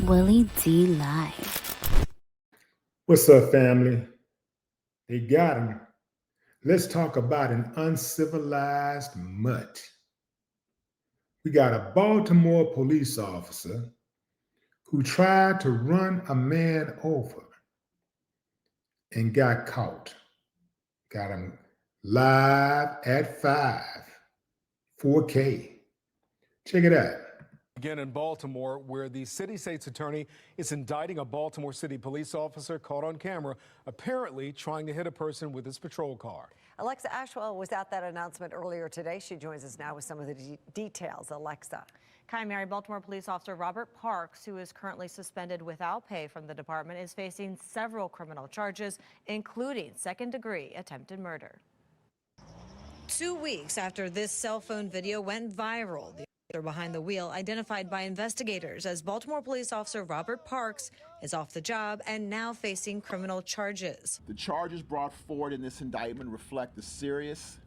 Willie D Live. What's up, family? They got him. Let's talk about an uncivilized mutt. We got a Baltimore police officer who tried to run a man over and got caught. Got him live at 5, 4K. Check it out. Again in Baltimore, where the city state's attorney is indicting a Baltimore City police officer caught on camera, apparently trying to hit a person with his patrol car. Alexa Ashwell was at that announcement earlier today. She joins us now with some of the details. Alexa. Kai Mary, Baltimore police officer Robert Parks, who is currently suspended without pay from the department, is facing several criminal charges, including second-degree attempted murder. 2 weeks after this cell phone video went viral, the officer behind the wheel, identified by investigators as Baltimore police officer Robert Parks, is off the job and now facing criminal charges. The charges brought forward in this indictment reflect the seriousness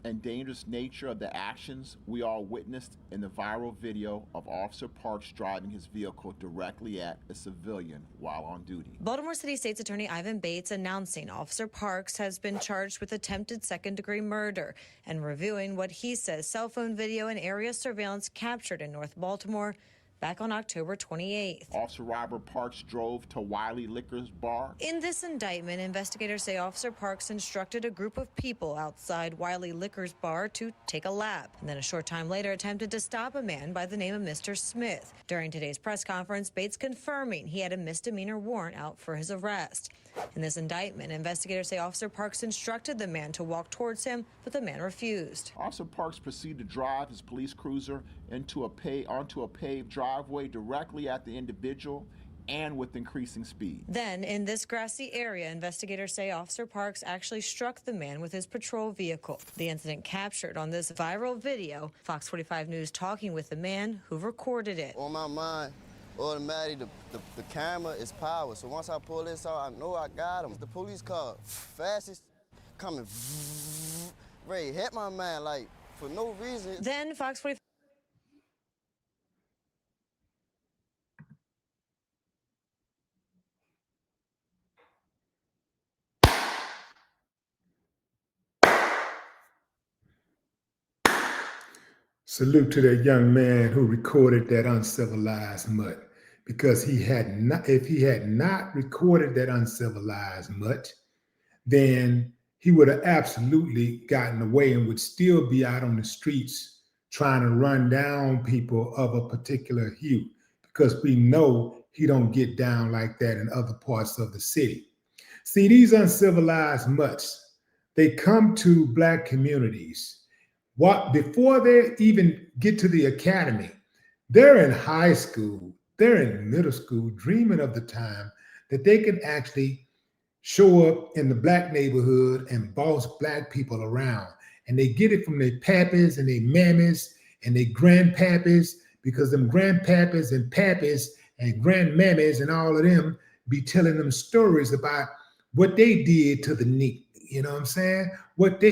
and dangerous nature of the actions we all witnessed in the viral video of Officer Parks driving his vehicle directly at a civilian while on duty. Baltimore City State's Attorney Ivan Bates announcing Officer Parks has been charged with attempted second-degree murder and reviewing what he says cell phone video and area surveillance captured in North Baltimore back on October 28th. Officer Robert Parks drove to Willie Liquor's bar. In this indictment, investigators say Officer Parks instructed a group of people outside Wiley Liquor's bar to take a lap, and then a short time later attempted to stop a man by the name of Mr. Smith. During today's press conference, Bates confirming he had a misdemeanor warrant out for his arrest. In this indictment, investigators say Officer Parks instructed the man to walk towards him, but the man refused. Officer Parks proceeded to drive his police cruiser onto a paved driveway directly at the individual and with increasing speed. Then, in this grassy area, investigators say Officer Parks actually struck the man with his patrol vehicle. The incident captured on this viral video, Fox 45 News talking with the man who recorded it. On my mind, automatically, the camera is power. So once I pull this out, I know I got him. The police car, fastest, coming, ready, hit my man, like, for no reason. Then Fox 45. Salute to that young man who recorded that uncivilized mutt, because if he had not recorded that uncivilized mutt, then he would have absolutely gotten away and would still be out on the streets trying to run down people of a particular hue, because we know he don't get down like that in other parts of the city. See, these uncivilized mutts, they come to Black communities. Before they even get to the academy, they're in high school, they're in middle school, dreaming of the time that they can actually show up in the Black neighborhood and boss Black people around. And they get it from their pappies and their mammies and their grandpappies, because them grandpappies and pappies and grandmammies and all of them be telling them stories about what they did to the knee. You know what I'm saying?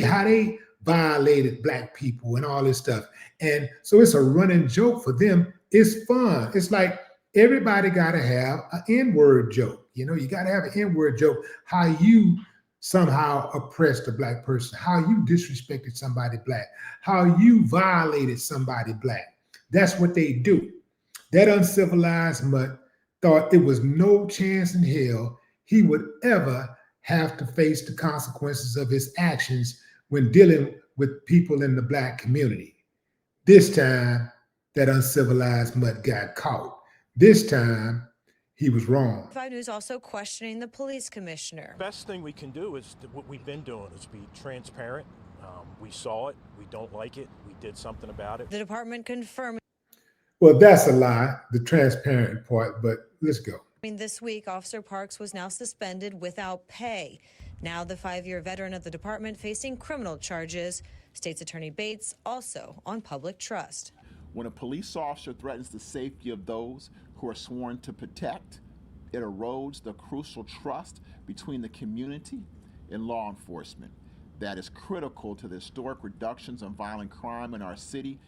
How they violated Black people and all this stuff. And so it's a running joke for them. It's fun. It's like everybody got to have an N-word joke. You know, you got to have an N-word joke, how you somehow oppressed a Black person, how you disrespected somebody Black, how you violated somebody Black. That's what they do. That uncivilized mutt thought it was no chance in hell he would ever have to face the consequences of his actions when dealing with people in the Black community. This time, that uncivilized mutt got caught. This time, he was wrong. 5 News also questioning the police commissioner. Best thing we can do is what we've been doing is be transparent. We saw it. We don't like it. We did something about it. The department confirmed. Well, that's a lie, the transparent part, but let's go. This week, Officer Parks was now suspended without pay. Now the 5-year veteran of the department facing criminal charges. State's Attorney Bates also on public trust. When a police officer threatens the safety of those who are sworn to protect, it erodes the crucial trust between the community and law enforcement that is critical to the historic reductions in violent crime in our city.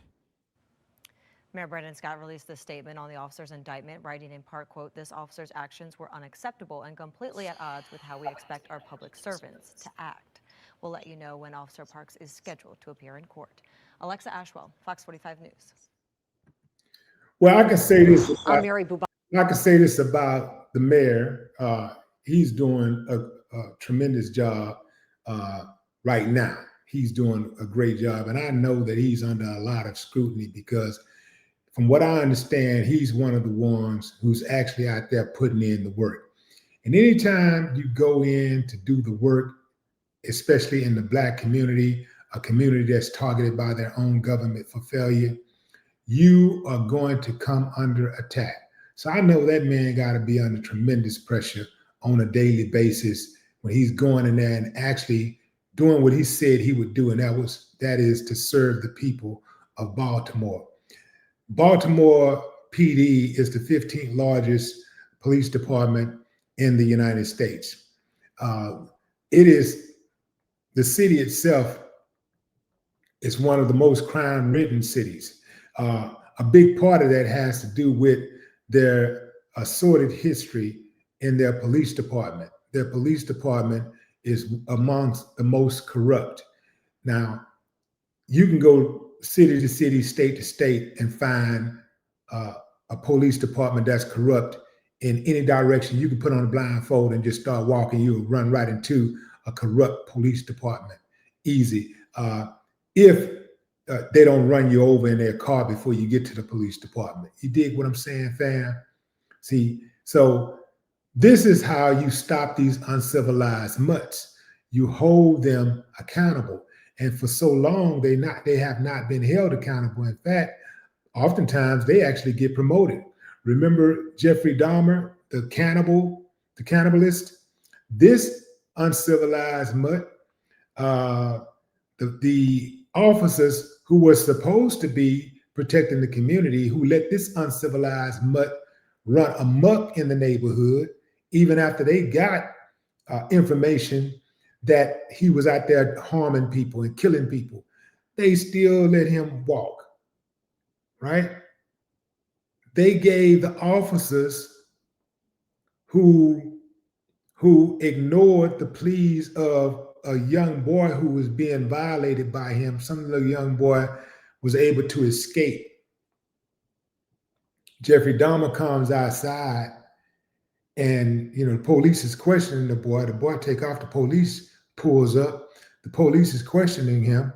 Mayor Brandon Scott released this statement on the officer's indictment, writing in part, quote, "This officer's actions were unacceptable and completely at odds with how we expect our public servants to act." We'll let you know when Officer Parks is scheduled to appear in court. Alexa Ashwell, Fox 45 News. Well, I can say this. I'm Mary Bubba. I can say this about the mayor. He's doing a tremendous job right now. He's doing a great job. And I know that he's under a lot of scrutiny because from what I understand, he's one of the ones who's actually out there putting in the work. And anytime you go in to do the work, especially in the Black community, a community that's targeted by their own government for failure, you are going to come under attack. So I know that man got to be under tremendous pressure on a daily basis when he's going in there and actually doing what he said he would do, and that is to serve the people of Baltimore. Baltimore PD is the 15th largest police department in the United States. It is the city itself is one of the most crime-ridden cities. A big part of that has to do with their sordid history in their police department. Their police department is amongst the most corrupt. Now, you can go city to city, state to state, and find a police department that's corrupt in any direction. You can put on a blindfold and just start walking. You'll run right into a corrupt police department. Easy. If they don't run you over in their car before you get to the police department. You dig what I'm saying, fam? See, so this is how you stop these uncivilized mutts. You hold them accountable. And for so long, they have not been held accountable. In fact, oftentimes they actually get promoted. Remember Jeffrey Dahmer, the cannibalist? This uncivilized mutt, the officers who were supposed to be protecting the community, who let this uncivilized mutt run amok in the neighborhood, even after they got information that he was out there harming people and killing people, they still let him walk, right? They gave the officers who ignored the pleas of a young boy who was being violated by him. Some little young boy was able to escape. Jeffrey Dahmer comes outside and, the police is questioning the boy. The boy take off, the police pulls up. The police is questioning him,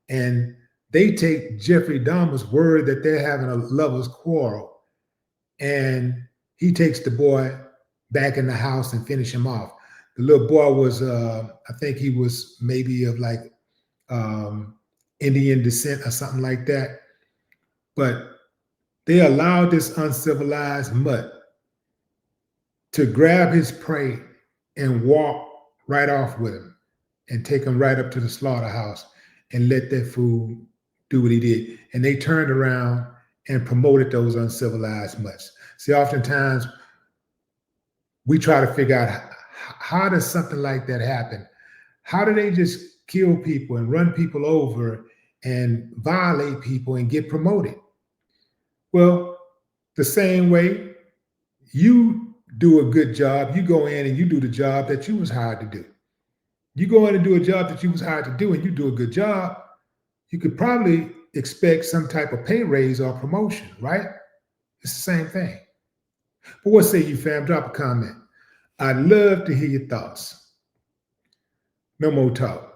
and they take Jeffrey Dahmer's word that they're having a lover's quarrel. And he takes the boy back in the house and finish him off. The little boy was, I think he was maybe of like Indian descent or something like that. But they allowed this uncivilized mutt to grab his prey and walk right off with him and take him right up to the slaughterhouse and let that fool do what he did. And they turned around and promoted those uncivilized mutts. See, oftentimes we try to figure out how does something like that happen? How do they just kill people and run people over and violate people and get promoted? Well, the same way you do a good job, you go in and you do the job that you was hired to do. You go in and do a job that you was hired to do and you do a good job, you could probably expect some type of pay raise or promotion, right? It's the same thing. But what say you, fam? Drop a comment. I'd love to hear your thoughts. No more talk.